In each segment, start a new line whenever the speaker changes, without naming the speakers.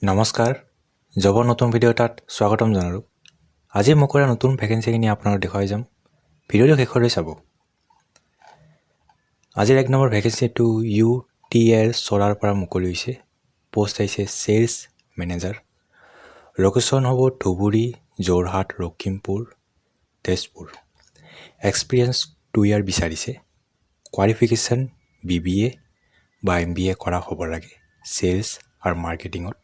নমস্কাৰ জবৰ নতুন ভিডিঅ' এটাত স্বাগতম জনালোঁ। আজি মই কৰা নতুন ভেকেঞ্চিখিনি আপোনালোক দেখুৱাই যাম। ভিডিঅ'টো শেষলৈ চাব। আজিৰ 1 নম্বৰ ভেকেঞ্চিটো UTL চলাৰ পৰা মুকলি হৈছে। পোষ্ট আহিছে চেলছ মেনেজাৰ। লোকেশ্যন হ'ব ধুবুৰী, যোৰহাট, লখিমপুৰ, তেজপুৰ। এক্সপিৰিয়েঞ্চ 2 ইয়াৰ বিচাৰিছে। কোৱালিফিকেশ্যন BBA বা MBA কৰা হ'ব লাগে চেলছ আৰু মাৰ্কেটিঙত।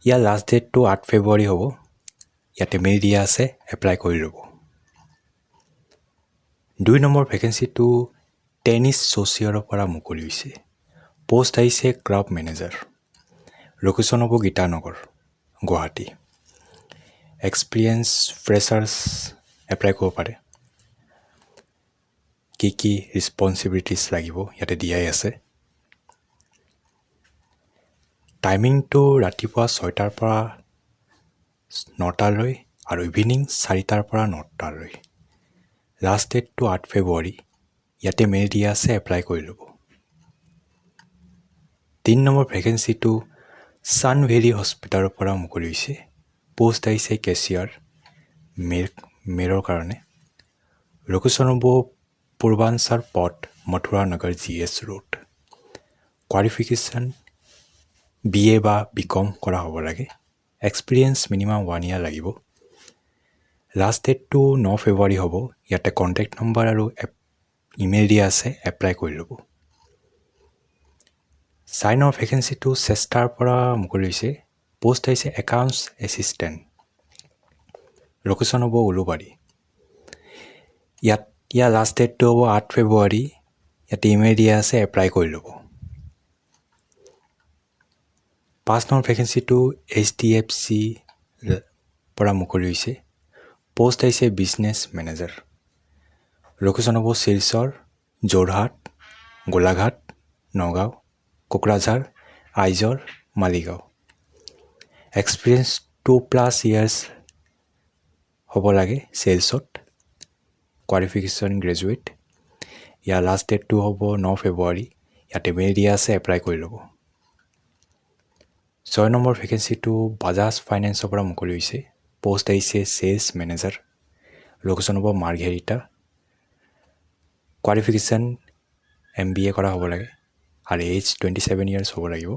ইয়াৰ লাষ্ট ডেটটো 8 ফেব্ৰুৱাৰী হ'ব। ইয়াতে মেইল দিয়া আছে, এপ্লাই কৰি ল'ব। 2 নম্বৰ ভেকেঞ্চিটো টেনিছ ছ'চিয়ালৰ পৰা মুকলি হৈছে। পোষ্ট আহিছে ক্লাব মেনেজাৰ। লোকেশ্যন হ'ব Geetanagar, Guwahati. Experience freshers apply কৰিব পাৰে। কি ৰেছপঞ্চিবিলিটিছ লাগিব ইয়াতে দিয়াই আছে। টাইমিংটো ৰাতিপুৱা 6টাৰ পৰা 9টালৈ আৰু ইভিনিং 4টাৰ পৰা 9টালৈ। লাষ্ট ডেটটো 8 ফেব্ৰুৱাৰী। ইয়াতে মেইল দিয়া আছে, এপ্লাই কৰি ল'ব। 3 নম্বৰ ভেকেঞ্চিটো চানভেলী হস্পিটালৰ পৰা মুকলি হৈছে। পোষ্ট আহিছে কেচিয়াৰ মেলৰ কাৰণে। লোকেশ্যন হ'ব পূৰ্বাঞ্চল পথ, মথুৰা নগৰ GS ৰোড। কোৱালিফিকেশ্যন BA বা BCom কৰা হ'ব লাগে। এক্সপিৰিয়েঞ্চ মিনিমাম 1 ইয়াৰ লাগিব। লাষ্ট ডেটটো 9 ফেব্ৰুৱাৰী হ'ব। ইয়াতে কণ্টেক্ট নম্বৰ আৰু ইমেইল দিয়া আছে, এপ্লাই কৰি ল'ব। 4 নম্বৰ ভেকেঞ্চিটো চেষ্টাৰ পৰা মুকলি হৈছে। পোষ্ট আহিছে একাউণ্টছ এছিষ্টেণ্ট। লোকেশ্যন হ'ব উলুবাৰী। ইয়াৰ লাষ্ট ডেটটো হ'ব 8 ফেব্ৰুৱাৰী। ইয়াতে ইমেইল দিয়া আছে, এপ্লাই কৰি ল'ব। 5 নম্বৰ ভেকেঞ্চিটো HDFC পৰা মুকলি হৈছে। পোষ্ট আহিছে বিজনেছ মেনেজাৰ। লোকেশ্যন হ'ব শিলচৰ, যোৰহাট, গোলাঘাট, নগাঁও, কোকৰাঝাৰ, আইজল, মালিগাঁও। এক্সপিৰিয়েঞ্চ 2+ ইয়াৰ্ছ হ'ব লাগে চেলছত। Qualification graduate. ইয়াৰ লাষ্ট ডেটটো হ'ব 9 ফেব্ৰুৱাৰী। ইয়াতে মেইল দিয়া আছে, এপ্লাই কৰি ল'ব। 6 নম্বৰ ভেকেঞ্চিটো বাজাজ ফাইনেন্সৰ পৰা মুকলি হৈছে। পোষ্ট আহিছে চেলছ মেনেজাৰ। লোকেশ্যন হ'ব মাৰ্ঘেৰিটা। কোৱালিফিকেশ্যন MBA কৰা হ'ব লাগে আৰু এজ 27 ইয়াৰ্ছ হ'ব লাগিব।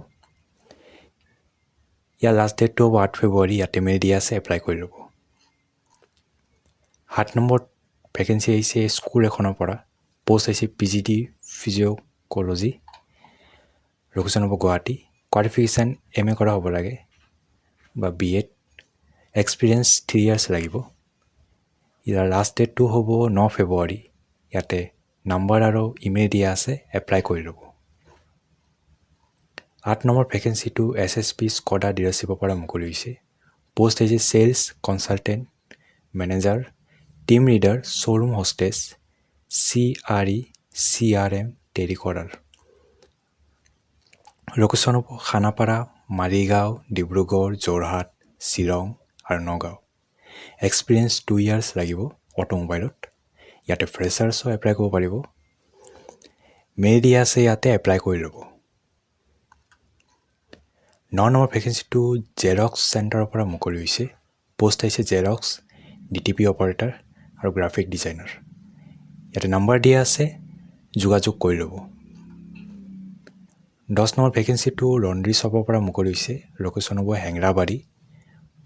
ইয়াৰ লাষ্ট ডেটটো হ'ব 8 ফেব্ৰুৱাৰী। ইয়াতে মেইল দিয়া আছে, এপ্লাই কৰি ল'ব। 7 নম্বৰ ভেকেঞ্চি আহিছে স্কুল এখনৰ পৰা। পোষ্ট আহিছে PGD ফিজিঅ'কলজি। লোকেশ্যন হ'ব গুৱাহাটী। কোৱালিফিকেশ্যন MA কৰা হ'ব লাগে বা BEd। এক্সপিৰিয়েঞ্চ 3 ইয়াৰ্ছ লাগিব। ইয়াৰ লাষ্ট ডেটটো হ'ব 9 ফেব্ৰুৱাৰী। ইয়াতে নাম্বাৰ আৰু ইমেইল দিয়া আছে, এপ্লাই কৰি ল'ব। 8 নম্বৰ ভেকেঞ্চিটো SSB স্কডা ডিলাৰশ্বিপৰ পৰা মুকলি হৈছে। পোষ্ট আহিছে sales consultant manager, team leader, showroom hostess, CRE CRM telecaller. Location হ'ব খানাপাৰা, মালিগাঁও, ডিব্ৰুগড়, যোৰহাট, শ্বিলং আৰু নগাঁও। এক্সপিৰিয়েঞ্চ 2 ইয়াৰ্ছ লাগিব অটোমোবাইলত। ইয়াতে ফ্ৰেছাৰ্ছো এপ্লাই কৰিব পাৰিব। মেইল দিয়া আছে, ইয়াতে এপ্লাই কৰি ল'ব। 9 নম্বৰ ভেকেঞ্চিটো জেৰক্স চেণ্টাৰৰ পৰা মুকলি হৈছে। পোষ্ট আহিছে জেৰক্স DTP অপাৰেটাৰ আৰু গ্ৰাফিক ডিজাইনাৰ। ইয়াতে নাম্বাৰ দিয়া আছে, যোগাযোগ কৰি ল'ব। 10 নম্বৰ ভেকেঞ্চিটো লণ্ড্ৰী শ্বপৰ পৰা মুকলি হৈছে। লোকেশ্যন হ'ব হেংৰাবাৰী।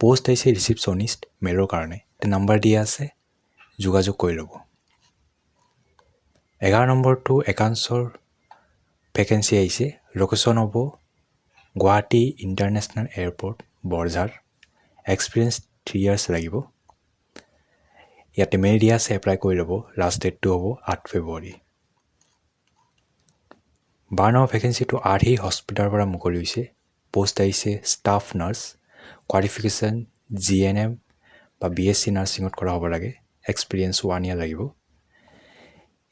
পোষ্ট আহিছে ৰিচিপশ্যনিষ্ট মেলৰ কাৰণে। ইয়াতে নাম্বাৰ দিয়া আছে, যোগাযোগ কৰি ল'ব। 11 নম্বৰটো একাউণ্টছৰ ভেকেঞ্চি আহিছে। লোকেশ্যন হ'ব Guwahati international airport, Borjhar. Experience 3 years লাগিব। ইয়াতে মেইল দিয়া আছে, এপ্লাই কৰি ল'ব। লাষ্ট ডেটটো হ'ব 8 ফেব্ৰুৱাৰী। 12 নম্বৰ ভেকেঞ্চিটো আৰ্হি হস্পিটালৰ পৰা মুকলি হৈছে। পোষ্ট আহিছে ষ্টাফ নাৰ্ছ। কোৱালিফিকেশ্যন GNM বা BSc নাৰ্ছিঙত কৰা হ'ব লাগে। এক্সপিৰিয়েঞ্চ 1 ইয়াৰ লাগিব।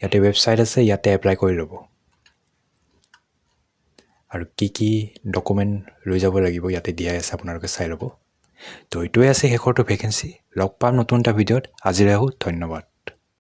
ইয়াতে ৱেবছাইট আছে, ইয়াতে এপ্লাই কৰি ল'ব। আৰু কি ডকুমেণ্ট লৈ যাব লাগিব ইয়াতে দিয়াই আছে, আপোনালোকে চাই ল'ব। তো এইটোৱে আছে শেষৰটো ভেকেঞ্চি। লগ পাম নতুন এটা ভিডিঅ'ত। আজিলৈ আহোঁ, ধন্যবাদ।